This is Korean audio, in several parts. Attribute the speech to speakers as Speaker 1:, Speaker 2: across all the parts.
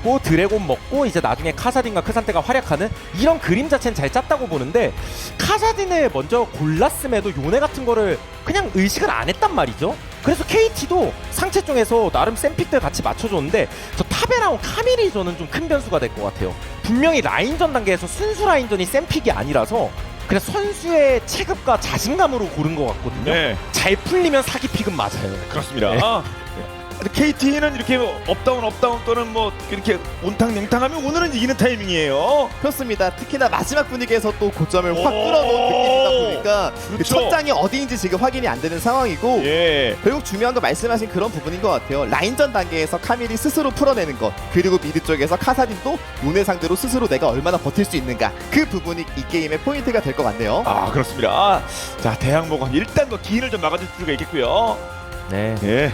Speaker 1: 그리고 드래곤 먹고 이제 나중에 카사딘과 크산테가 활약하는 이런 그림 자체는 잘 짰다고 보는데, 카사딘을 먼저 골랐음에도 요네 같은 거를 그냥 의식을 안 했단 말이죠. 그래서 KT도 상체 쪽에서 나름 샘픽들 같이 맞춰줬는데, 저 탑에 나온 카밀이 저는 좀 큰 변수가 될 것 같아요. 분명히 라인전 단계에서 순수 라인전이 샘픽이 아니라서 그냥 선수의 체급과 자신감으로 고른 것 같거든요.
Speaker 2: 네.
Speaker 1: 잘 풀리면 사기 픽은 맞아요.
Speaker 2: 그렇습니다.
Speaker 1: 네.
Speaker 2: KT는 이렇게 업다운 또는 뭐 이렇게 온탕냉탕하면 오늘은 이기는 타이밍이에요.
Speaker 3: 그렇습니다. 특히나 마지막 분위기에서 또 고점을 확
Speaker 2: 오!
Speaker 3: 끌어놓은 느낌이다 보니까 그
Speaker 2: 그렇죠.
Speaker 3: 첫 장이 어디인지 지금 확인이 안 되는 상황이고,
Speaker 2: 예.
Speaker 3: 결국 중요한 거 말씀하신 그런 부분인 것 같아요. 라인전 단계에서 카밀이 스스로 풀어내는 것, 그리고 미드 쪽에서 카사딘도 요네 상대로 스스로 내가 얼마나 버틸 수 있는가, 그 부분이 이 게임의 포인트가 될 것 같네요.
Speaker 2: 아 그렇습니다. 자 대항모건 일단 그 기인을 좀 막아줄 필요가 있겠고요.
Speaker 1: 네.
Speaker 2: 예.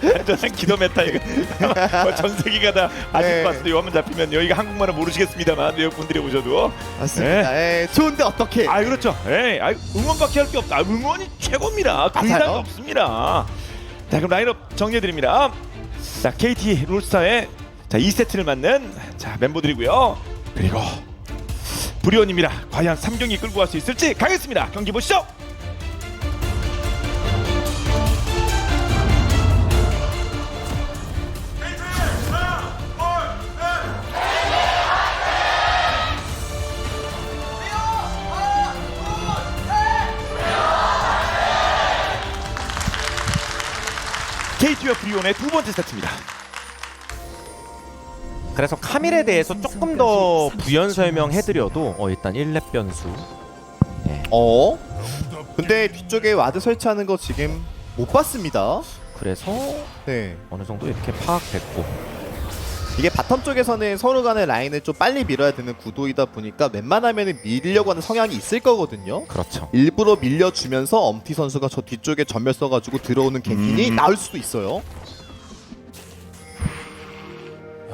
Speaker 2: 안전한 기도 메타 이거 전 세계가 다 아직
Speaker 3: 네.
Speaker 2: 봤을 때 요한번 잡히면 여기가 한국말은 모르시겠습니다,만 외국분들이 오셔도.
Speaker 3: 맞습니다. 예, 좋은데 어떻게?
Speaker 2: 아 그렇죠. 예. 아 응원밖에 할 게 없다. 응원이 최고입니다. 그
Speaker 3: 맞아요.
Speaker 2: 이상 없습니다. 자 그럼 라인업 정리해 드립니다. 자 KT 롤스타의 자 2세트를 맞는 자 멤버들이고요. 그리고 브리온입니다. 과연 3경기 끌고 갈 수 있을지 가겠습니다. 경기 보시죠. KT와 브리온의 두 번째 세트입니다.
Speaker 1: 그래서 카밀에 대해서 조금 더 부연 설명해드려도 일단 1렙 변수.
Speaker 3: 근데 뒤쪽에 와드 설치하는 거 지금 못 봤습니다.
Speaker 1: 그래서
Speaker 3: 네.
Speaker 1: 어느 정도 이렇게 파악됐고,
Speaker 3: 이게 바텀 쪽에서는 서로 간의 라인을 좀 빨리 밀어야 되는 구도이다 보니까 웬만하면 밀려고 하는 성향이 있을 거거든요.
Speaker 1: 그렇죠.
Speaker 3: 일부러 밀려주면서 엄티 선수가 저 뒤쪽에 전멸 써가지고 들어오는 갱킹이 나올 수도 있어요.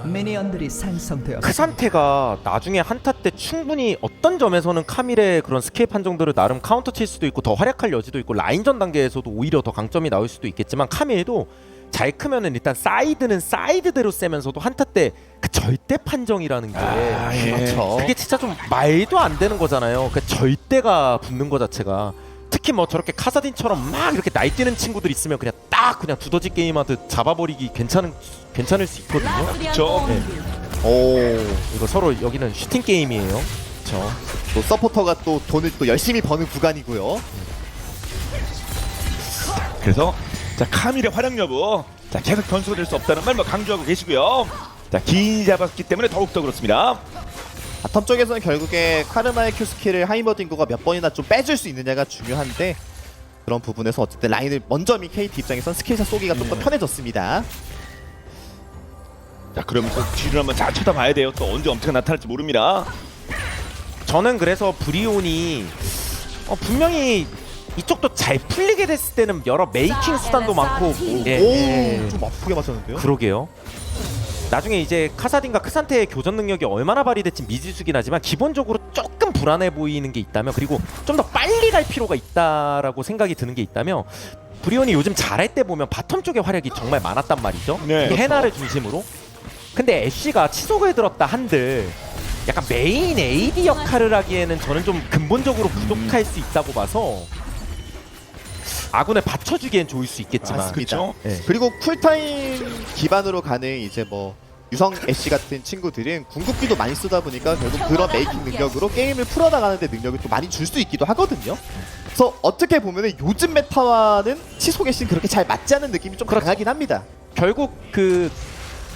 Speaker 4: 미니언들이 생성되었습니다.
Speaker 1: 크산테가 나중에 한타 때 충분히 어떤 점에서는 카밀의 그런 스케일 판정들을 나름 카운터 칠 수도 있고 더 활약할 여지도 있고, 라인전 단계에서도 오히려 더 강점이 나올 수도 있겠지만, 카밀도 잘 크면은 일단 사이드는 사이드대로 세면서도 한타 때 그 절대 판정이라는 게
Speaker 2: 예.
Speaker 3: 그렇죠.
Speaker 1: 그게 진짜 좀 말도 안 되는 거잖아요. 그 절대가 붙는 거 자체가. 특히 뭐 저렇게 카사딘처럼 막 이렇게 날뛰는 친구들 있으면 그냥 딱 그냥 두더지 게임하듯 잡아버리기 괜찮을 수 있거든요.
Speaker 2: 그렇죠.
Speaker 1: 이거 서로 여기는 슈팅 게임이에요. 그렇죠.
Speaker 3: 또 서포터가 또 돈을 또 열심히 버는 구간이고요.
Speaker 2: 그래서 자 카밀의 활약 여부 자 계속 변수가 될 수 없다는 말 뭐 강조하고 계시고요. 자 기인이 잡았기 때문에 더욱더 그렇습니다.
Speaker 3: 바텀 쪽에서는 결국에 카르마의 Q 스킬을 하이머딩고가 몇 번이나 좀 빼줄 수 있느냐가 중요한데, 그런 부분에서 어쨌든 라인을 먼저 민 KT 입장에선 스킬샷 쏘기가 좀 더 편해졌습니다.
Speaker 2: 자 그러면서 뒤를 한번 잘 쳐다봐야 돼요. 또 언제 엄태가 나타날지 모릅니다.
Speaker 1: 저는 그래서 브리온이 분명히 이쪽도 잘 풀리게 됐을 때는 여러 메이킹 수단도 많고,
Speaker 3: 좀 아프게 맞췄는데요?
Speaker 1: 그러게요. 나중에 이제 카사딘과 크산테의 교전 능력이 얼마나 발휘될지 미지수긴 하지만, 기본적으로 조금 불안해 보이는 게 있다면, 그리고 좀 더 빨리 갈 필요가 있다라고 생각이 드는 게 있다면, 브리온이 요즘 잘할 때 보면 바텀 쪽의 활약이 정말 많았단 말이죠.
Speaker 2: 네,
Speaker 1: 특히 헤나를 중심으로. 근데 애쉬가 치속을 들었다 한들 약간 메인 AD 역할을 하기에는 저는 좀 근본적으로 부족할 수 있다고 봐서 아군을 받쳐주기엔 좋을 수 있겠지만,
Speaker 3: 맞습니다.
Speaker 2: 그렇죠.
Speaker 1: 네.
Speaker 3: 그리고 쿨타임 기반으로 가는 이제 뭐 유성 애쉬 같은 친구들은 궁극기도 많이 쓰다 보니까 결국 그런 메이킹 능력으로 게임을 풀어나가는데 능력을 또 많이 줄 수 있기도 하거든요. 그래서 어떻게 보면은 요즘 메타와는 치속 애쉬는 그렇게 잘 맞지 않는 느낌이 좀
Speaker 1: 그렇죠.
Speaker 3: 강하긴 합니다.
Speaker 1: 결국 그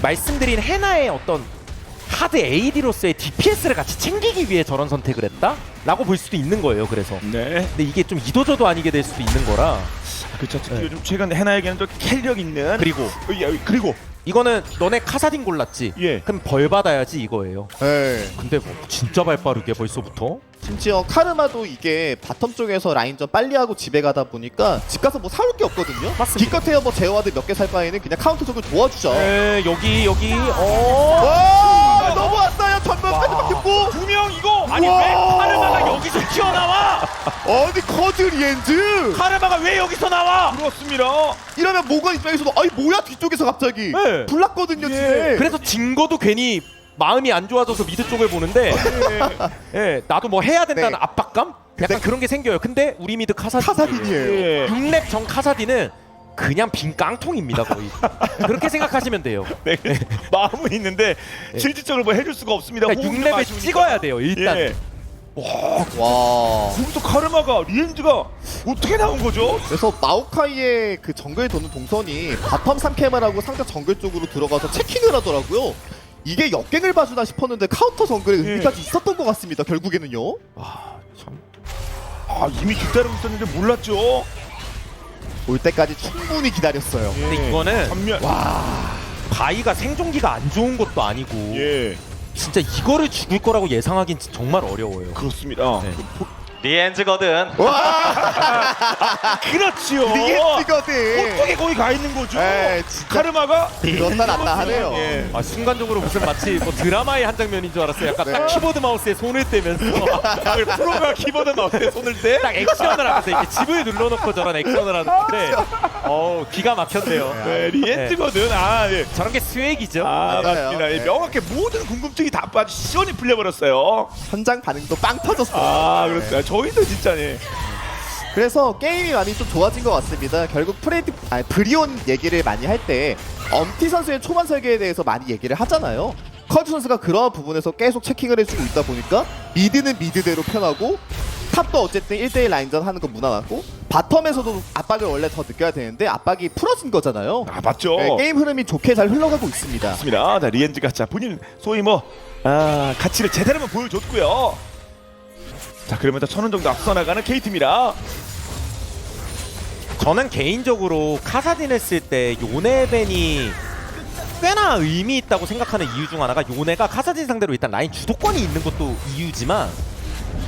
Speaker 1: 말씀드린 헤나의 어떤 하드 AD로서의 DPS를 같이 챙기기 위해 저런 선택을 했다? 라고 볼 수도 있는 거예요. 그래서
Speaker 2: 네.
Speaker 1: 근데 이게 좀 이도저도 아니게 될 수도 있는 거라.
Speaker 2: 그렇죠. 특히 요즘 최근 헤나에게는 좀 캐리력 있는
Speaker 1: 그리고
Speaker 2: 그리고
Speaker 1: 이거는 너네 카사딘 골랐지?
Speaker 2: 예.
Speaker 1: 그럼 벌 받아야지 이거예요.
Speaker 3: 네.
Speaker 1: 근데 뭐 진짜 발 빠르게 벌써부터?
Speaker 3: 심지어 카르마도 이게 바텀 쪽에서 라인전 빨리 하고 집에 가다 보니까 집 가서 뭐 사올 게 없거든요.
Speaker 1: 맞습니다.
Speaker 3: 기껏해야 뭐 제어와드 몇 개 살 바에는 그냥 카운터 쪽을 도와주죠.
Speaker 1: 여기
Speaker 3: 와! 넘어왔어요. 전면까지 듣고.
Speaker 2: 두 명 이거 아니
Speaker 3: 우와.
Speaker 2: 왜 카르마가 여기서 튀어나와?
Speaker 3: 어디 커즈 리엔즈.
Speaker 1: 카르마가 왜 여기서 나와?
Speaker 2: 그렇습니다.
Speaker 3: 이러면 모건 입장에서도 아이 뭐야 뒤쪽에서 갑자기
Speaker 1: 네.
Speaker 3: 불났거든요. 뒤에.
Speaker 1: 그래서 진거도 괜히 마음이 안 좋아져서 미드 쪽을 보는데 예, 나도 뭐 해야 된다는
Speaker 3: 네.
Speaker 1: 압박감? 약간 그런 게 생겨요. 근데 우리 미드
Speaker 3: 카사딘이에요.
Speaker 2: 예.
Speaker 1: 6렙 정 카사딘은 그냥 빈 깡통입니다 거의. 그렇게 생각하시면 돼요.
Speaker 2: 네. 마음은 있는데 실질적으로 뭐 해줄 수가 없습니다.
Speaker 1: 그러니까
Speaker 2: 호흡이 좀
Speaker 1: 6렙을
Speaker 2: 아쉬우니까.
Speaker 1: 찍어야 돼요 일단.
Speaker 2: 예.
Speaker 3: 와.
Speaker 2: 거기서 카르마가 리엔즈가 어떻게 나온 거죠?
Speaker 3: 그래서 마오카이의 그 정글 도는 동선이 바텀 3캠을 하고 상대 정글 쪽으로 들어가서 체킹을 하더라고요. 이게 역갱을 봐주나 싶었는데 카운터 정글에 의미까지 있었던 것 같습니다. 결국에는요.
Speaker 1: 와, 참.
Speaker 2: 아 이미 기다리고 있었는데 몰랐죠.
Speaker 3: 올 때까지 충분히 기다렸어요.
Speaker 1: 근데 이거는
Speaker 2: 전면.
Speaker 1: 바이가 생존기가 안 좋은 것도 아니고
Speaker 2: 예.
Speaker 1: 진짜 이거를 죽을 거라고 예상하긴 정말 어려워요.
Speaker 2: 그렇습니다.
Speaker 1: 네.
Speaker 5: 리엔즈거든.
Speaker 2: 그렇지요.
Speaker 3: 리엔지거든.
Speaker 2: 어떻게 거기 가 있는 거죠?
Speaker 3: 에 진짜
Speaker 2: 카르마가
Speaker 3: 그렇다 낫다 하네요.
Speaker 2: 예.
Speaker 1: 아, 순간적으로 무슨 마치 뭐 드라마의 한 장면인 줄 알았어요. 약간 딱
Speaker 3: 네.
Speaker 1: 키보드 마우스에 손을 떼면서
Speaker 2: 프로가 키보드 마우스에 손을 대?
Speaker 1: 딱 액션을 하면서 이렇게 집을 눌러놓고 저런 액션을 하는데 기가 막혔네요.
Speaker 2: 네, 리엔즈거든. 아, 예.
Speaker 1: 저런 게 스웩이죠.
Speaker 2: 아,
Speaker 3: 맞아요.
Speaker 2: 맞습니다. 예,
Speaker 3: 네.
Speaker 2: 명확히 모든 궁금증이 다 빠져 시원히 풀려버렸어요.
Speaker 3: 현장 반응도 빵 터졌어요.
Speaker 2: 아, 그렇습니다. 저희도 진짜네.
Speaker 3: 그래서 게임이 많이 좀 좋아진 것 같습니다. 결국 브리온 얘기를 많이 할 때 엄티 선수의 초반 설계에 대해서 많이 얘기를 하잖아요. 커즈 선수가 그러한 부분에서 계속 체킹을 해주고 있다 보니까 미드는 미드대로 편하고 탑도 어쨌든 1대1 라인전 하는 건 무난하고 바텀에서도 압박을 원래 더 느껴야 되는데 압박이 풀어진 거잖아요.
Speaker 2: 아, 맞죠.
Speaker 3: 네, 게임 흐름이 좋게 잘 흘러가고 있습니다.
Speaker 2: 맞습니다. 자, 리엔즈가 자 본인 소위 뭐 가치를 제대로만 보여줬고요. 자, 그러면서 1000원 정도 앞서 나가는 KT입니다.
Speaker 1: 저는 개인적으로 카사딘을 쓸 때 요네벤이 꽤나 의미 있다고 생각하는 이유 중 하나가 요네가 카사딘 상대로 일단 라인 주도권이 있는 것도 이유지만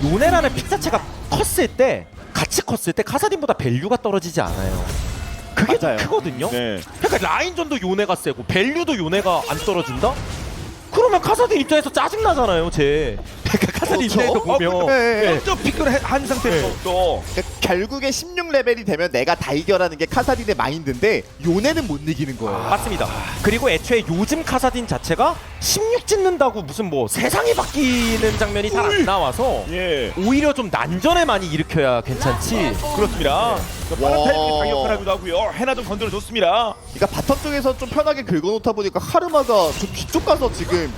Speaker 1: 요네라는 픽 자체가 컸을 때 같이 컸을 때 카사딘보다 밸류가 떨어지지 않아요. 그게 더
Speaker 3: 맞아요.
Speaker 1: 크거든요.
Speaker 2: 네.
Speaker 1: 그러니까 라인전도 요네가 세고 밸류도 요네가 안 떨어진다? 그러면 카사딘 입장에서 짜증나잖아요, 쟤. 그러니까 카사딘
Speaker 3: 그렇죠.
Speaker 1: 입장에서 보면
Speaker 3: 네.
Speaker 2: 먼저 픽을 한 상태에서 또
Speaker 3: 그러니까 결국에 16레벨이 되면 내가 다 이겨라는 게 카사딘의 마인드인데 요네는 못 이기는 거예요.
Speaker 1: 맞습니다. 그리고 애초에 요즘 카사딘 자체가 16 찍는다고 무슨 뭐 세상이 바뀌는 장면이 잘 안 나와서
Speaker 2: 예.
Speaker 1: 오히려 좀 난전을 많이 일으켜야 괜찮지.
Speaker 2: 그렇습니다.
Speaker 3: 네.
Speaker 2: 빠른 타이밍에
Speaker 3: 와.
Speaker 2: 강력을 하기도 하고요. 해나 좀 건드려 줬습니다.
Speaker 3: 그러니까 바텀 쪽에서 좀 편하게 긁어놓다 보니까 카르마가 좀 뒤쪽 가서 지금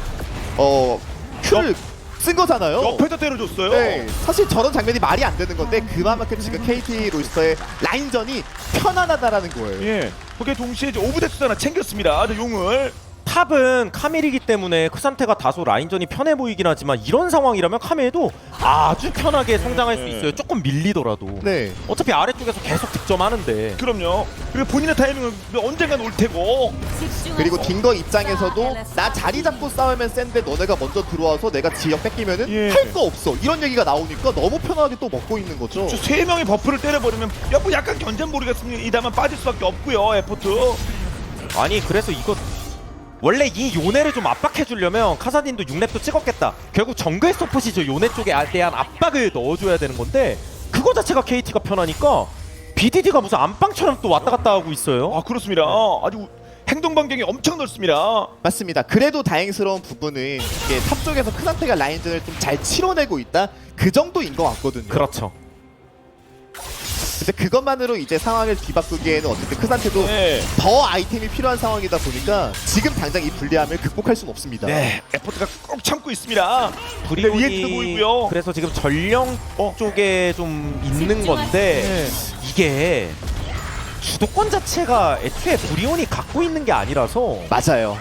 Speaker 3: 큐를 쓴 거잖아요.
Speaker 2: 옆에도 때려줬어요.
Speaker 3: 네, 사실 저런 장면이 말이 안 되는 건데 그만큼 지금 KT 로스터의 라인전이 편안하다라는 거예요.
Speaker 2: 예. 거기에 동시에 이제 오브데스도 하나 챙겼습니다. 용을.
Speaker 1: 탑은 카밀이기 때문에 그 상태가 다소 라인전이 편해 보이긴 하지만 이런 상황이라면 카밀도 아주 편하게 성장할 수 있어요. 조금 밀리더라도.
Speaker 3: 네.
Speaker 1: 어차피 아래쪽에서 계속 득점하는데.
Speaker 2: 그럼요. 그리고 본인의 타이밍은 언젠간 올 테고.
Speaker 3: 그리고 딩거 입장에서도 나 자리 잡고 싸우면 센데 너네가 먼저 들어와서 내가 지역 뺏기면은
Speaker 2: 예.
Speaker 3: 할 거 없어. 이런 얘기가 나오니까 너무 편하게 또 먹고 있는 거죠.
Speaker 2: 저 3명의 버프를 때려버리면 뭐 약간 견제는 모르겠습니다만 빠질 수밖에 없고요. 에포트.
Speaker 1: 아니 그래서 이거 원래 이 요네를 좀 압박해 주려면 카사딘도 6렙도 찍었겠다. 결국 정글 서폿이죠. 요네 쪽에 대한 압박을 넣어줘야 되는 건데 그거 자체가 KT가 편하니까 BDD가 무슨 안방처럼 또 왔다 갔다 하고 있어요.
Speaker 2: 아, 그렇습니다. 아주 행동 반경이 엄청 넓습니다.
Speaker 3: 맞습니다. 그래도 다행스러운 부분은 이게 탑 쪽에서 크산테가 라인전을 좀 잘 치러내고 있다. 그 정도인 것 같거든요.
Speaker 1: 그렇죠.
Speaker 3: 근데 그것만으로 이제 상황을 뒤바꾸기에는 어쨌든 크산테도
Speaker 2: 네.
Speaker 3: 더 아이템이 필요한 상황이다 보니까 지금 당장 이 불리함을 극복할 수는 없습니다.
Speaker 2: 네. 에포트가 꼭 참고 있습니다.
Speaker 1: 브리온이
Speaker 2: 리엔즈도 보이고요.
Speaker 1: 그래서 지금 전령 쪽에 좀 있는 건데 이게 주도권 자체가 애초에 브리온이 갖고 있는 게 아니라서
Speaker 3: 맞아요.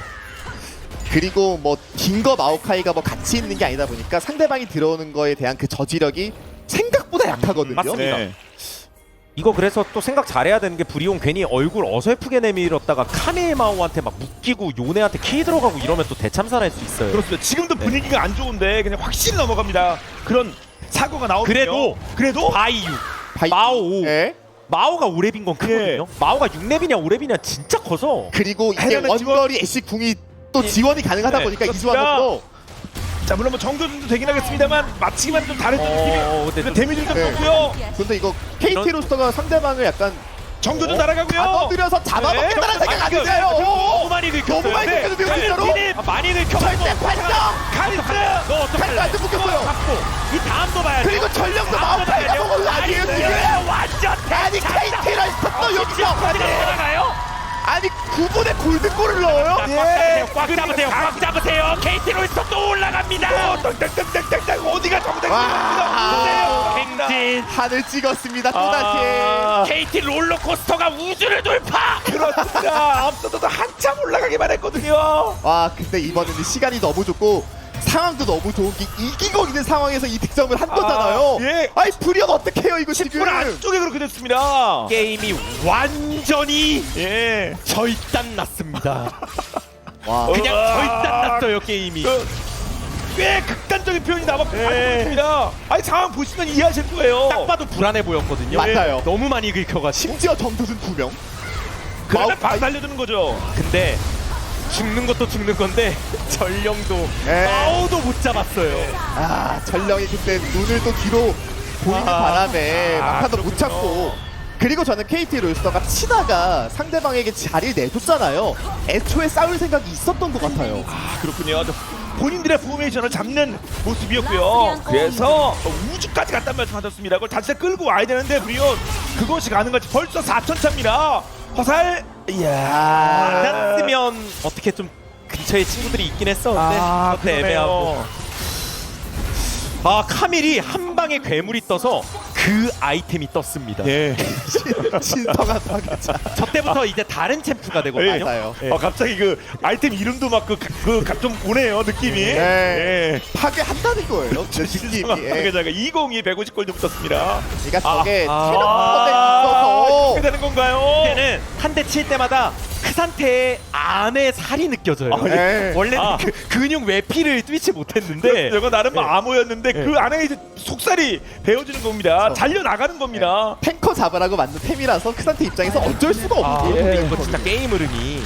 Speaker 3: 그리고 뭐 딩거 마오카이가 뭐 같이 있는 게 아니다 보니까 상대방이 들어오는 거에 대한 그 저지력이 생각보다 약하거든요.
Speaker 1: 맞습니다.
Speaker 2: 네.
Speaker 1: 이거 그래서 또 생각 잘해야 되는 게 브리온 괜히 얼굴 어설프게 내밀었다가 카밀마오한테 막 묶이고 요네한테 키 들어가고 이러면 또 대참사할 수 있어요.
Speaker 2: 그렇습니다. 지금도 분위기가 안 좋은데 그냥 확실히 넘어갑니다. 그런 사고가 나오거든요.
Speaker 1: 그래도 바이유 마오
Speaker 3: 네.
Speaker 1: 마오가 5렙인 건 크거든요. 마오가 6렙이냐 5렙이냐 진짜 커서
Speaker 3: 그리고 이게
Speaker 2: 헤르메
Speaker 3: 원거리 애쉬 궁이 또 지원이 가능하다
Speaker 2: 네,
Speaker 3: 보니까 이
Speaker 2: 그렇습니다.
Speaker 3: 조합으로
Speaker 2: 자 물론 뭐 정조준도 되긴 하겠습니다만 맞히기만 좀 잘했던
Speaker 1: 근데
Speaker 2: 느낌이.
Speaker 1: 좀-
Speaker 2: 데미지를 좀
Speaker 3: 네.
Speaker 2: 줬고요.
Speaker 3: 근데 이거 KT 로스터가 상대방을 약간
Speaker 2: 정조준 날아가고요.
Speaker 3: 가둬들여서 잡아먹겠다는 생각 안 드세요.
Speaker 1: 너무 많이 긁혔어요.
Speaker 3: 너무 많이 긁혔는데요, 진짜로?
Speaker 1: 많이 긁혔어.
Speaker 3: 절대 팔정!
Speaker 2: 카리스.
Speaker 1: 너 어떡할래?
Speaker 3: 팔도 묶였어요.
Speaker 1: 잡고 이 다음도 봐야죠.
Speaker 3: 그리고 전력도 마우파이가 먹은 거 아니에요, 지금?
Speaker 1: 완전
Speaker 3: 아니, KT 로스터 또 여기서!
Speaker 1: 들어가요?
Speaker 3: 아니, 9분의 골든골을 넣어요?
Speaker 1: 꽉 잡으세요. 꽉 잡으세요. KT 로이스터 또 올라갑니다.
Speaker 2: 땅땅땅땅땅땅 어디가 정답?
Speaker 3: 와.
Speaker 1: 행진.
Speaker 3: 하늘 찍었습니다,
Speaker 2: 아.
Speaker 3: 또다시.
Speaker 1: KT 롤러코스터가 우주를 돌파.
Speaker 2: 그렇습니다. 앞서도 한참 올라가기만 했거든요.
Speaker 3: 와, 근데 이번에는 시간이 너무 좋고 상황도 너무 좋은 게 이기고 있는 상황에서 이 득점을 한 거잖아요.
Speaker 2: 예.
Speaker 3: 아니, 불이언 어떡해요, 이거 지금.
Speaker 2: 불 안쪽에 그렇게 됐습니다.
Speaker 1: 게임이 완전히
Speaker 2: 예.
Speaker 1: 절단 났습니다.
Speaker 3: 와,
Speaker 1: 그냥 절단 났어요 게임이.
Speaker 2: 꽤 극단적인 표현이 나왔습니다. 아니 상황 보시면 이해하실 거예요.
Speaker 1: 딱 봐도 불안해 보였거든요.
Speaker 3: 맞아요.
Speaker 1: 너무 많이 긁혀가지고.
Speaker 3: 심지어 정도준 2명.
Speaker 2: 그러다
Speaker 3: 마우-
Speaker 2: 발 살려주는 거죠.
Speaker 1: 근데 죽는 것도 죽는 건데 전령도
Speaker 3: 예.
Speaker 1: 마오도 못 잡았어요.
Speaker 3: 아, 전령이 그때 눈을 또 뒤로 보이는 바람에 막판도 못
Speaker 2: 그렇군요.
Speaker 3: 찾고. 그리고 저는 KT 롤스터가 치다가 상대방에게 자리를 내줬잖아요. 애초에 싸울 생각이 있었던 것 같아요.
Speaker 2: 아 그렇군요. 본인들의 포메이션을 잡는 모습이었고요. 그래서 우주까지 갔단 말씀하셨습니다. 그걸 자체 끌고 와야 되는데 브리온 그것이 가능할지 벌써 4천차입니다. 화살. 이야.
Speaker 1: 맞았으면 어떻게 좀 근처에 친구들이 있긴 했었는데 그때 애매하고. 아 카밀이 한 방에 괴물이 떠서 그 아이템이 떴습니다.
Speaker 2: 예.
Speaker 3: 신성한 파괴자.
Speaker 1: 저 때부터 이제 다른 챔프가 되거든요.
Speaker 3: 맞아요.
Speaker 1: 예.
Speaker 2: 갑자기 그 아이템 이름도 막 좀 오네요 느낌이.
Speaker 3: 네.
Speaker 2: 예.
Speaker 3: 파괴한다는 거예요. 그 느낌이. 예.
Speaker 2: 파괴자가 202 150골 좀 붙었습니다.
Speaker 3: 그러니까 저게
Speaker 1: 아.
Speaker 3: 체력 퍼센트 있어서
Speaker 2: 어떻게 되는 건가요?
Speaker 1: 이때는 한 대 칠 때마다 그 상태의 안에 살이 느껴져요.
Speaker 3: 예.
Speaker 1: 원래는 그 근육 외피를 뚫지 못했는데
Speaker 2: 이거 나름
Speaker 1: 예.
Speaker 2: 암호였는데 그 안에 이제 속살이 배어지는 겁니다. 잘려 나가는 겁니다.
Speaker 3: 탱커 잡으라고 만든 템이라서 크산테 입장에서 어쩔 수가 없는 거예요.
Speaker 1: 근데 이거 진짜 게임 흐름이.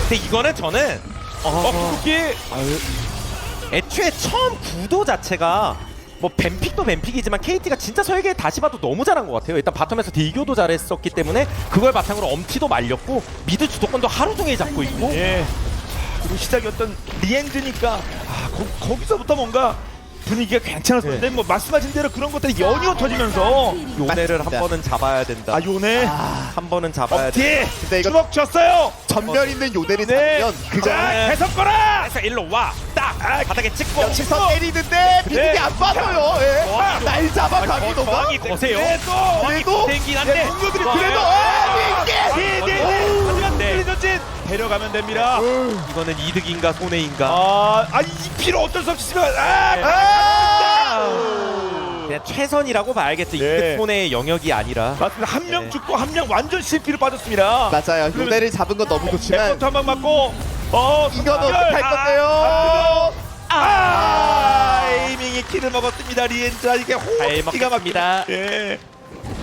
Speaker 1: 근데 이거는 저는
Speaker 2: 쿠키.
Speaker 1: 애초에 처음 구도 자체가 뭐 뱀픽도 뱀픽이지만 KT가 진짜 설계 다시 봐도 너무 잘한 것 같아요. 일단 바텀에서 딜교도 잘했었기 때문에 그걸 바탕으로 엄티도 말렸고 미드 주도권도 하루 종일 잡고 있고.
Speaker 2: 예. 그리고 시작이었던 리엔즈니까 거기서부터 뭔가 분위기가 괜찮았었는데 뭐 말씀하신 대로 그런 것들이 연이어 터지면서
Speaker 1: 요네를
Speaker 3: 맞습니다.
Speaker 1: 한 번은 잡아야 된다.
Speaker 2: 요네
Speaker 1: 한 번은 잡아야
Speaker 2: 업티
Speaker 1: 된다.
Speaker 3: 근데 이거
Speaker 2: 주먹 쳤어요.
Speaker 3: 전멸 있는 요네를
Speaker 2: 네.
Speaker 3: 잡으면
Speaker 2: 자
Speaker 3: 그거는
Speaker 2: 해석거라.
Speaker 1: 그래서 일로 와. 딱 바닥에 찍고.
Speaker 3: 여기서 때리는데 비행기 안 빠져요. 예.
Speaker 1: 아,
Speaker 3: 날 잡아 강희도가.
Speaker 1: 저항이 거세요.
Speaker 3: 그래도
Speaker 1: 생긴 한데
Speaker 2: 공격들이
Speaker 3: 그래도
Speaker 2: 하지만
Speaker 1: 네.
Speaker 2: 전진 데려가면 됩니다.
Speaker 1: 이거는 이득인가 손해인가.
Speaker 2: 이 피로 어쩔 수 없이 지금
Speaker 1: 그냥 최선이라고 봐야겠죠.
Speaker 2: 네.
Speaker 1: 이득 손해의 영역이 아니라.
Speaker 2: 맞습니다. 한 명
Speaker 1: 네.
Speaker 2: 죽고 한 명 완전 실피로 빠졌습니다.
Speaker 3: 맞아요. 요네를 잡은 건 너무 좋지만
Speaker 2: 백번트 한방 맞고
Speaker 3: 이건 어떡할 건데요?
Speaker 2: 타이밍이 키를 먹었습니다. 리엔자 이게
Speaker 1: 잘
Speaker 2: 호기가
Speaker 1: 먹습니다.
Speaker 2: 막힙니다. 예.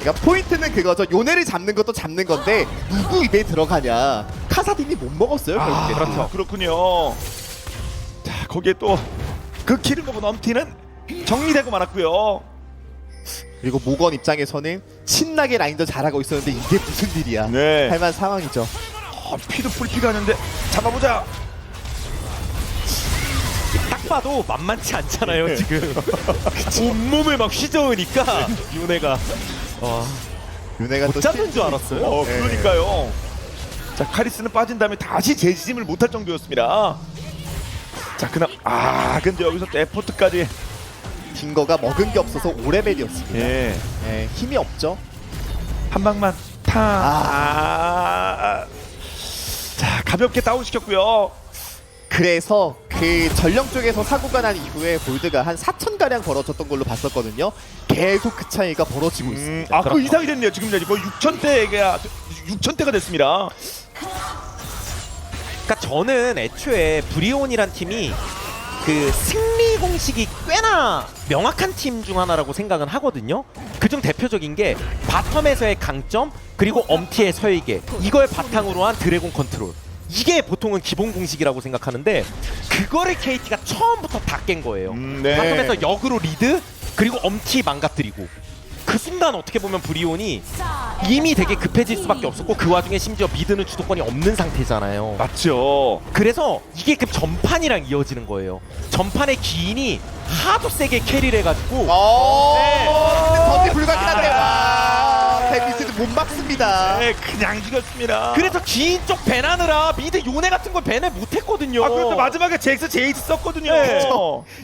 Speaker 3: 그러니까 포인트는 그거죠. 요네를 잡는 것도 잡는 건데 누구 입에 들어가냐. 카사딘이 못 먹었어요. 결국에.
Speaker 2: 그렇죠. 그렇군요. 자 거기에 또 그 키를 먹은 엄티는 정리되고 말았고요.
Speaker 3: 그리고 모건 입장에서는 신나게 라인도 잘하고 있었는데 이게 무슨 일이야.
Speaker 2: 네.
Speaker 3: 할만 상황이죠.
Speaker 2: 피도 풀피가 하는데 잡아보자.
Speaker 1: 딱 봐도 만만치 않잖아요
Speaker 2: 네.
Speaker 1: 지금. 온몸을 막 휘저으니까 요네가
Speaker 3: 요네가 또
Speaker 1: 못 잡는 줄 알았어요.
Speaker 3: 네.
Speaker 2: 그러니까요. 자 카리스는 빠진 다음에 다시 재지짐을 못할 정도였습니다. 자 그나 근데 여기서 또 에포트까지.
Speaker 3: 딩거가 먹은 게 없어서 5레벨이었습니다.
Speaker 2: 예.
Speaker 3: 네, 힘이 없죠.
Speaker 2: 한 방만 자 가볍게 다운시켰고요.
Speaker 3: 그래서 그 전령 쪽에서 사고가 난 이후에 골드가 한 4,000가량 벌어졌던 걸로 봤었거든요. 계속 그 차이가 벌어지고 있습니다.
Speaker 2: 그 이상이 됐네요. 지금 뭐 6,000대가 됐습니다.
Speaker 1: 그러니까 저는 애초에 브리온이란 팀이 그 승리 공식이 꽤나 명확한 팀 중 하나라고 생각은 하거든요. 그중 대표적인 게 바텀에서의 강점 그리고 엄티의 설계 이걸 바탕으로 한 드래곤 컨트롤 이게 보통은 기본 공식이라고 생각하는데 그거를 KT가 처음부터 다 깬 거예요.
Speaker 2: 네.
Speaker 1: 바텀에서 역으로 리드 그리고 엄티 망가뜨리고 그 순간 어떻게 보면 브리온이 이미 되게 급해질 수밖에 없었고 그 와중에 심지어 미드는 주도권이 없는 상태잖아요.
Speaker 2: 맞죠.
Speaker 1: 그래서 이게 그 전판이랑 이어지는 거예요. 전판의 기인이 하도 세게 캐리를 해가지고
Speaker 3: 던지 불가긴 한데 와 데미지는 못 막습니다.
Speaker 2: 네, 그냥 죽였습니다.
Speaker 1: 그래서 기인 쪽 배나느라 미드 요네 같은 걸 배내 못했거든요.
Speaker 2: 아, 그런데 마지막에 잭스 제이스 썼거든요.
Speaker 1: 네.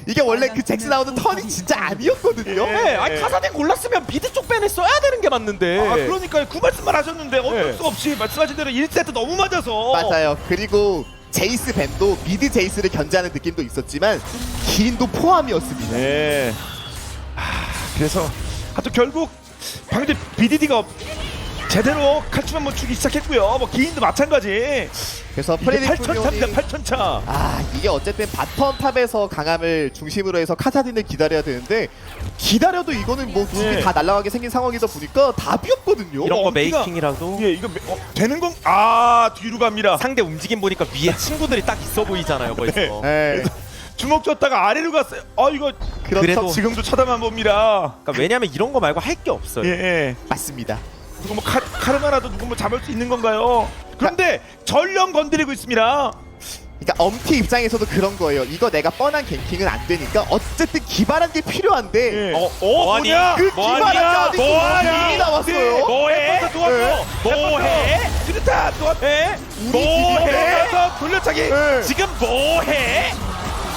Speaker 3: 이게 원래 그 잭스 나오는 턴이 진짜 아니었거든요.
Speaker 1: 네, 아니 카사딘 골랐으면 미드 쪽 배내 써야 되는 게 맞는데.
Speaker 2: 아, 그러니까요. 그 말씀만 하셨는데 어쩔
Speaker 1: 네.
Speaker 2: 수 없이 말씀하신 대로 1세트 너무 맞아서.
Speaker 3: 맞아요. 그리고 제이스 밴도 미드 제이스를 견제하는 느낌도 있었지만 기인도 포함이었습니다.
Speaker 2: 네. 그래서 하여튼 결국 방금 BDD가 제대로 칼춤 한번 추기 시작했고요. 뭐 기인도 마찬가지.
Speaker 3: 그래서
Speaker 2: 이게
Speaker 3: 프레디
Speaker 2: 8,000차입니다. 8,000차.
Speaker 3: 아 이게 어쨌든 바텀 탑에서 강함을 중심으로 해서 카사딘을 기다려야 되는데 기다려도 이거는 뭐 두 개
Speaker 2: 네.
Speaker 3: 다 날아가게 생긴 상황이다 보니까 답이 없거든요.
Speaker 1: 이런 거
Speaker 2: 엄지가-
Speaker 1: 메이킹이라도
Speaker 2: 예, 이거 되는 건 뒤로 갑니다.
Speaker 1: 상대 움직임 보니까 위에 친구들이 딱 있어 보이잖아요 벌써.
Speaker 3: 네.
Speaker 2: 주먹 줬다가 아래로 갔어요. 이거
Speaker 3: 그렇죠.
Speaker 1: 그래도-
Speaker 2: 지금도 쳐다만 봅니다.
Speaker 1: 그러니까 왜냐면 이런 거 말고 할 게 없어요.
Speaker 2: 예, 예.
Speaker 3: 맞습니다.
Speaker 2: 누구 뭐 카르마라도 누구 뭐 잡을 수 있는 건가요? 그런데 전령 건드리고 있습니다.
Speaker 3: 그러니까 엄티 입장에서도 그런 거예요. 이거 내가 뻔한 갱킹은 안 되니까 어쨌든 기발한 게 필요한데
Speaker 2: 예.
Speaker 1: 뭐하니?
Speaker 2: 뭐냐?
Speaker 3: 그 기발한 게 아니고 이 나왔어요.
Speaker 2: 뭐해? 도왔어. 뭐해? 지르타 도왔해. 뭐해? 가서 돌려차기.
Speaker 3: 네.
Speaker 2: 지금 뭐해?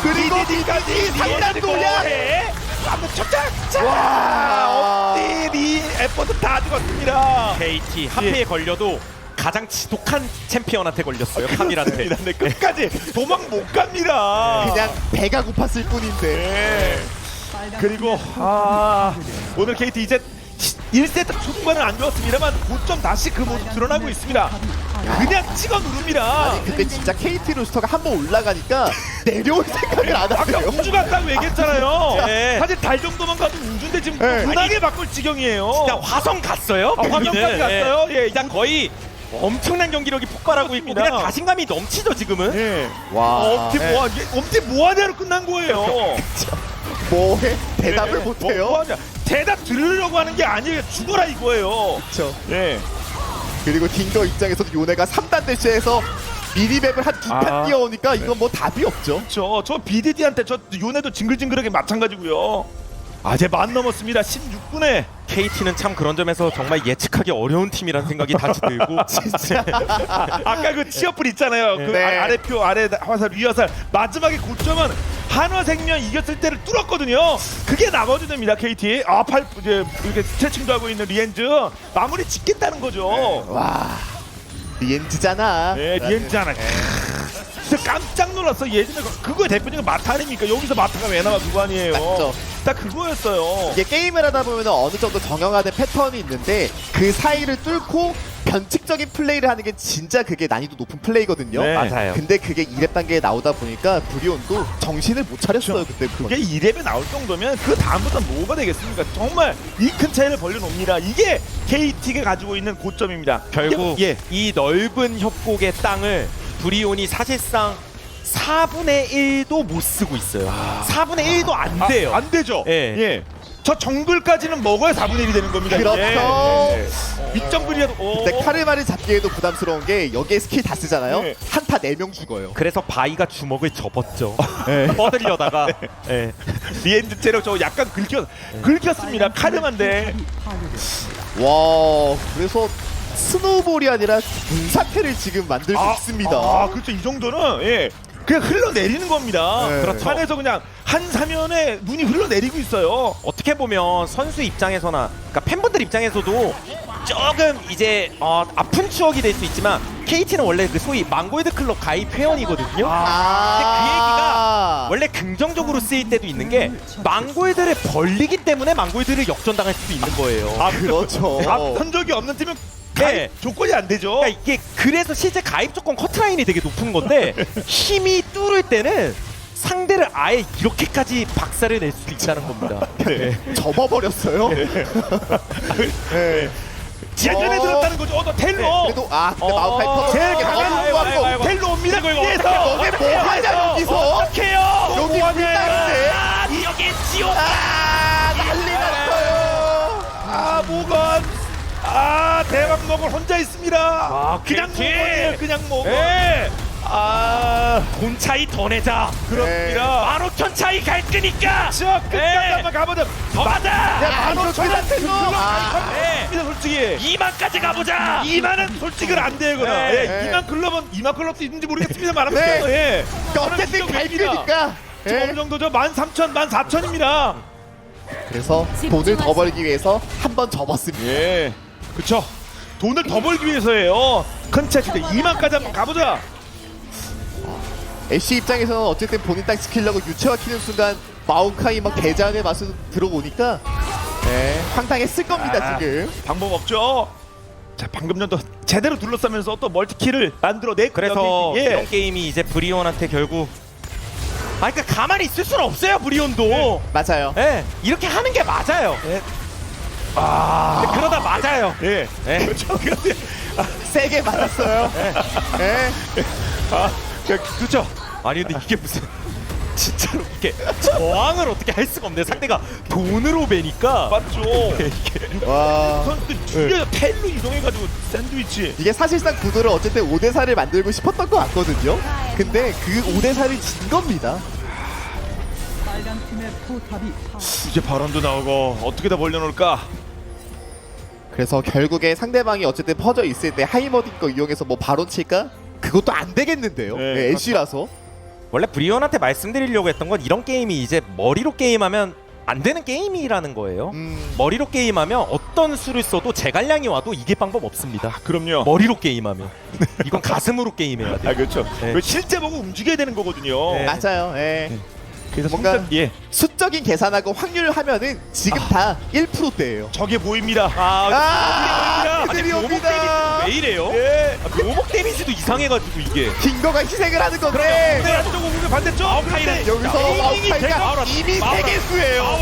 Speaker 3: 그리고
Speaker 2: DDD까지
Speaker 3: DDD 상단 도약.
Speaker 2: 뭐해? 한번 척착.
Speaker 3: 와.
Speaker 2: 엄디리 에포드 다 죽었습니다.
Speaker 1: KT 하프에 걸려도 가장 지독한 챔피언한테 걸렸어요. 카밀한테.
Speaker 2: 네, 끝까지 도망 못 갑니다.
Speaker 3: 그냥 배가 고팠을 뿐인데.
Speaker 2: 네. 그리고 오늘 KT 이제 1세트 초중반은 안 좋았습니다만 5점 다시 그 모습 드러나고 있습니다. 그냥 찍어 누릅니다.
Speaker 3: 근데 진짜 KT 로스터가 한번 올라가니까 내려올 생각을 안
Speaker 2: 아까
Speaker 3: 하세요.
Speaker 2: 우주 같다고 얘기했잖아요.
Speaker 1: 네.
Speaker 2: 사실 달 정도만 가도 우주인데 지금
Speaker 3: 네.
Speaker 2: 은하계 바꿀 지경이에요.
Speaker 1: 진짜 화성 갔어요.
Speaker 2: 화성까지 갔어요. 예,
Speaker 1: 진짜 거의 엄청난 경기력이 폭발하고 있고
Speaker 2: 그렇습니다.
Speaker 1: 그냥 자신감이 넘치죠 지금은.
Speaker 2: 예.
Speaker 3: 와.
Speaker 2: 엄티
Speaker 3: 네.
Speaker 2: 뭐하냐? 엄티 뭐하냐로 끝난 거예요.
Speaker 3: 뭐해? 대답을
Speaker 2: 네.
Speaker 3: 못해요.
Speaker 2: 뭐하냐? 대답 들으려고 하는 게 아니에요. 죽어라 이거예요.
Speaker 3: 그렇죠.
Speaker 2: 예.
Speaker 3: 그리고 딩거 입장에서도 요네가 3단 대시해서 미니맵을 한 두 판 뛰어오니까 이건 뭐 답이 없죠.
Speaker 2: 저 BDD한테 저 요네도 징글징글하게 마찬가지고요. 이제 만 넘었습니다. 16분에
Speaker 1: KT는 참 그런 점에서 정말 예측하기 어려운 팀이라는 생각이 다시 들고 진짜
Speaker 2: 아까 그 치어풀 있잖아요. 그
Speaker 3: 네.
Speaker 2: 아래표 아래 화살 위화살 마지막에 고점은 한화생명 이겼을 때를 뚫었거든요. 그게 나머지입니다. KT 이제 이렇게 스트레칭도 하고 있는 리엔즈 마무리 짓겠다는 거죠.
Speaker 3: 와. 리엔즈잖아.
Speaker 2: 네, 리엔즈잖아. 진짜 깜짝 놀랐어. 예전에 그거의 대표적인 마타 아닙니까? 여기서 마타가 왜 나와? 그거 아니에요.
Speaker 3: 맞죠.
Speaker 2: 딱 그거였어요.
Speaker 3: 이게 게임을 하다 보면 어느 정도 정형화된 패턴이 있는데 그 사이를 뚫고 변칙적인 플레이를 하는 게 진짜 그게 난이도 높은 플레이거든요.
Speaker 2: 네.
Speaker 1: 맞아요.
Speaker 3: 근데 그게 2렙 단계에 나오다 보니까 브리온도 정신을 못 차렸어요. 그때
Speaker 2: 그게 2렙에 나올 정도면 그 다음부터는 뭐가 되겠습니까? 정말 이 큰 차이를 벌려놓습니다. 이게 KT가 가지고 있는 고점입니다.
Speaker 1: 결국
Speaker 2: 예.
Speaker 1: 이 넓은 협곡의 땅을 브리온이 사실상 4분의 1도 못 쓰고 있어요. 4분의 1도 안 돼요.
Speaker 2: 안 되죠.
Speaker 1: 예.
Speaker 2: 예. 저 정글까지는 먹어야 4분의 1이 되는 겁니다.
Speaker 3: 그렇죠.
Speaker 2: 예. 윗정글이라도
Speaker 3: 근데 카르마를 잡기에도 부담스러운 게 여기에 스킬 다 쓰잖아요.
Speaker 2: 네.
Speaker 3: 한타 4명 죽어요.
Speaker 1: 그래서 바이가 주먹을 접었죠. 뻗으려다가 예.
Speaker 2: 리엔드 체력 저 약간 긁혔습니다. 카르마인데
Speaker 3: 와, 그래서 스노우볼이 아니라 분사태를 지금 만들고 있습니다.
Speaker 2: 그렇죠. 이 정도는 예. 그냥 흘러내리는 겁니다.
Speaker 3: 네.
Speaker 1: 그렇죠.
Speaker 2: 산에서 그냥 한 사면에 눈이 흘러내리고 있어요.
Speaker 1: 어떻게 보면 선수 입장에서나 그러니까 팬분들 입장에서도 조금 이제 아픈 추억이 될 수 있지만 KT는 원래 그 소위 망골드 클럽 가입 회원이거든요. 근데 그 얘기가 원래 긍정적으로 쓰일 때도 있는 게 망골드를 벌리기 때문에 망골드를 역전당할 수도 있는 거예요.
Speaker 3: 그렇죠.
Speaker 2: 앞선 적이 없는 팀은
Speaker 1: 네.
Speaker 2: 가입 조건이 안 되죠.
Speaker 1: 그러니까 이게 그래서 실제 가입 조건 커트라인이 되게 높은 건데 힘이 뚫을 때는 상대를 아예 이렇게까지 박살을 낼 수도 있다는 겁니다.
Speaker 3: 접어버렸어요. 네.
Speaker 2: 예전에 들었다는 거죠. 너 텔로.
Speaker 3: 그래도 근데 마우카이 터져.
Speaker 2: 제일
Speaker 3: 너무
Speaker 2: 강한
Speaker 3: 좋았고.
Speaker 2: 텔로
Speaker 5: 이거
Speaker 3: 너네 뭐하냐 여기서?
Speaker 5: 어떡해요?
Speaker 3: 여기 끝났는데?
Speaker 5: 아, 여기 지옥.
Speaker 3: 난리 났어요.
Speaker 2: 아 모건 대박 먹을 혼자 있습니다. 그냥
Speaker 5: KT.
Speaker 2: 모건이에요. 그냥 모건.
Speaker 5: 예.
Speaker 2: 돈
Speaker 5: 차이 더 내자.
Speaker 2: 그렇습니다.
Speaker 5: 15,000 차이 갈 거니까.
Speaker 2: 저 끝까지
Speaker 5: 예.
Speaker 2: 한번 가보자.
Speaker 5: 더 받아.
Speaker 3: 이거 저한테도
Speaker 5: 네.
Speaker 2: 솔직히
Speaker 5: 2만까지 가보자.
Speaker 2: 2만은 솔직히 안 돼요, 그건.
Speaker 5: 네.
Speaker 2: 예, 2만 클럽은 2만 클럽도 있는지 모르겠습니다. 말하면
Speaker 3: 네.
Speaker 2: 예.
Speaker 3: 어쨌든 갈 거니까.
Speaker 2: 지금 어느 정도죠? 13,000, 14,000입니다.
Speaker 3: 그래서 돈을 더 벌기 위해서 한 번 접었습니다.
Speaker 2: 예, 그쵸. 돈을 더 벌기 위해서예요. 큰 차트 2만까지 한번 가보자.
Speaker 3: 애쉬 입장에서는 어쨌든 본인 땅 지키려고 유채화 키는 순간 마오카이 막 대장의 맛을 들어보니까 황당했을 겁니다 지금.
Speaker 2: 방법 없죠. 자, 방금 전도 제대로 둘러싸면서 또 멀티킬을 만들어내.
Speaker 1: 그래서
Speaker 2: 예.
Speaker 1: 이런 게임이 이제 브리온한테 결국 그러니까 가만히 있을 수는 없어요 브리온도.
Speaker 3: 맞아요.
Speaker 1: 예, 이렇게 하는 게 맞아요.
Speaker 2: 예.
Speaker 1: 근데 그러다 맞아요.
Speaker 2: 예.
Speaker 1: 예.
Speaker 2: 그렇죠. 그런데
Speaker 3: 세게 맞았어요. 네.
Speaker 2: 그렇죠.
Speaker 1: 아니 근데 이게 무슨 진짜로 이렇게 저항을 어떻게 할 수가 없네. 상대가 돈으로 베니까.
Speaker 2: 맞죠.
Speaker 3: 와.
Speaker 2: 선수들 줄여 텔로 이동해가지고 샌드위치.
Speaker 3: 이게 사실상 구도를 어쨌든 5대4를 만들고 싶었던 것 같거든요. 근데 그 5대4를 진 겁니다.
Speaker 4: 빨간 팀의 포탑이
Speaker 2: 이제 발언도 나오고 어떻게 다 벌려놓을까?
Speaker 3: 그래서 결국에 상대방이 어쨌든 퍼져 있을 때 하이머딩 거 이용해서 뭐 바론 칠까? 그것도 안 되겠는데요.
Speaker 2: 네,
Speaker 3: 네, 애쉬라서.
Speaker 1: 원래 브리온한테 말씀드리려고 했던 건 이런 게임이 이제 머리로 게임하면 안 되는 게임이라는 거예요. 머리로 게임하면 어떤 수를 써도 제갈량이 와도 이길 방법 없습니다.
Speaker 2: 그럼요.
Speaker 1: 머리로 게임하면 이건 가슴으로 게임해야 돼요.
Speaker 2: 그렇죠.
Speaker 1: 네.
Speaker 2: 왜 실제 보고 움직여야 되는 거거든요.
Speaker 1: 네.
Speaker 3: 맞아요. 예.
Speaker 2: 그래서
Speaker 3: 뭔가-
Speaker 2: 뭔가 예
Speaker 3: 수적인 계산하고 확률 하면은 지금 다 1%대예요.
Speaker 2: 저게 보입니다.
Speaker 3: 그들이 옵니다.
Speaker 1: 왜 이래요?
Speaker 2: 예.
Speaker 1: 묘목 데미지도 이상해가지고 이게.
Speaker 3: 빙거가 희생을 하는 건데
Speaker 2: 네. 안쪽 오면 반대쪽.
Speaker 1: 마오카이는
Speaker 3: 여기서 마오카이가 이미 세개수예요.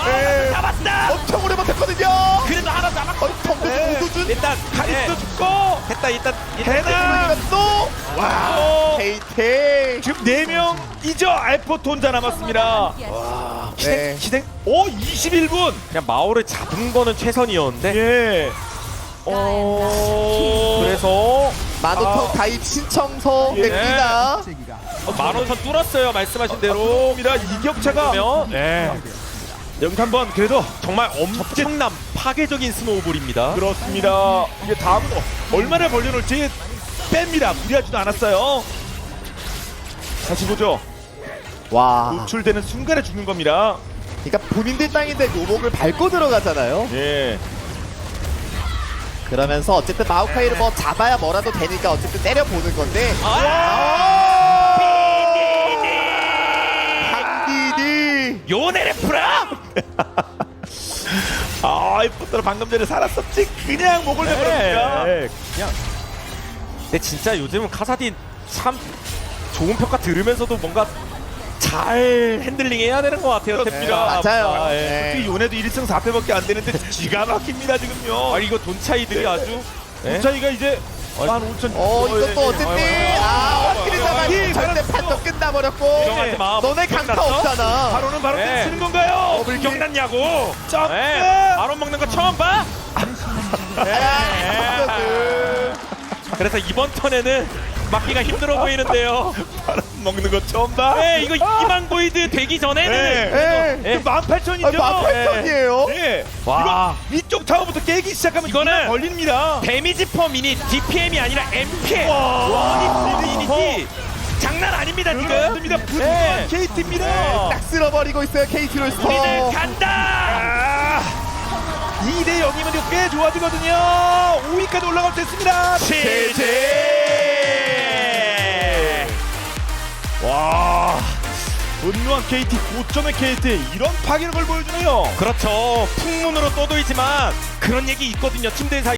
Speaker 3: 네.
Speaker 1: 잡았다.
Speaker 3: 엄청 오래 버텼거든요.
Speaker 1: 그래도 하나 남았고.
Speaker 3: 정도 우두준
Speaker 1: 일단
Speaker 2: 카리스도 죽고
Speaker 1: 됐다 일단
Speaker 2: 대나.
Speaker 3: 또
Speaker 2: 와.
Speaker 3: KT.
Speaker 2: 지금 4명이죠. 알포트 혼자 남았습니다.
Speaker 3: 네.
Speaker 2: 희생. 오 21분.
Speaker 1: 그냥 마오를 잡은 거는 최선이었는데.
Speaker 2: 예.
Speaker 1: 그래서
Speaker 3: 마노턴 가입 신청서
Speaker 2: 예.
Speaker 3: 냅니다.
Speaker 4: 제기가
Speaker 1: 15,000 뚫었어요 말씀하신 대로.
Speaker 2: 그렇습니다. 이격차가
Speaker 1: 그러면
Speaker 2: 네. 여기서 한번 그래도
Speaker 1: 정말 엄청난 파괴적인 스노우볼입니다.
Speaker 2: 그렇습니다. 이게 다음으로 얼마나 벌려놓을지 뺍니다. 무리하지도 않았어요. 다시 보죠.
Speaker 3: 와.
Speaker 2: 노출되는 순간에 죽는 겁니다.
Speaker 3: 그러니까 본인들 땅인데 묘목을 밟고 들어가잖아요.
Speaker 2: 예.
Speaker 3: 그러면서 어쨌든 마오카이를 뭐 잡아야 뭐라도 되니까 어쨌든 때려보는 건데. 한디디.
Speaker 1: 요네레 프라.
Speaker 2: 이 포터로 방금 전에 살았었지. 그냥 목을 내버립니다.
Speaker 1: 네. 그냥. 근데 진짜 요즘은 카사딘 참 좋은 평가 들으면서도 뭔가 잘 핸들링 해야 되는 것 같아요.
Speaker 3: 네,
Speaker 1: 탭비가.
Speaker 3: 맞아요.
Speaker 1: 예.
Speaker 3: 네.
Speaker 2: 특히 요네도 1승 4패밖에 안 되는데 기가 막힙니다 지금요.
Speaker 1: 아 이거 돈 차이들이 아주.
Speaker 2: 돈 차이가 이제 15,000.
Speaker 3: 이것도 어쨌든 확실히 잡아야 절대 판도 끝나버렸고.
Speaker 1: 이정한테 마음
Speaker 3: 너네 강타
Speaker 1: 기억났어?
Speaker 3: 없잖아.
Speaker 2: 바로는 바로
Speaker 1: 네.
Speaker 2: 쓰는 건가요?
Speaker 1: 기억났냐고.
Speaker 2: 점프.
Speaker 1: 바론 먹는 거 처음 봐? 그래서 이번 턴에는 막기가 힘들어 보이는데요.
Speaker 2: 먹는 거 처음 봐.
Speaker 1: 네, 이거 2만 보이드 되기 전에는
Speaker 3: 네.
Speaker 2: 18,000이죠.
Speaker 3: 18,000이에요.
Speaker 2: 네.
Speaker 1: 와.
Speaker 2: 이거 위쪽 타워부터 깨기 시작하면
Speaker 1: 이거는
Speaker 2: 이거는 걸립니다.
Speaker 1: 데미지 퍼 미니 DPM이 아니라 MPM.
Speaker 2: 와.
Speaker 1: 미니티 장난 아닙니다 지금.
Speaker 2: 그렇습니다. 부동한 KT입니다.
Speaker 3: 딱 쓸어버리고 있어요 KT
Speaker 1: 우리는
Speaker 3: 롤스터.
Speaker 1: 간다.
Speaker 2: 2대 0이면 이거 꽤 좋아지거든요. 5위까지 올라갈 수 있습니다. 와. 분노한 KT, 고점의 KT 이런 파괴력을 보여주네요.
Speaker 1: 그렇죠. 풍문으로 떠돌지만 그런 얘기 있거든요. 팀들 사이.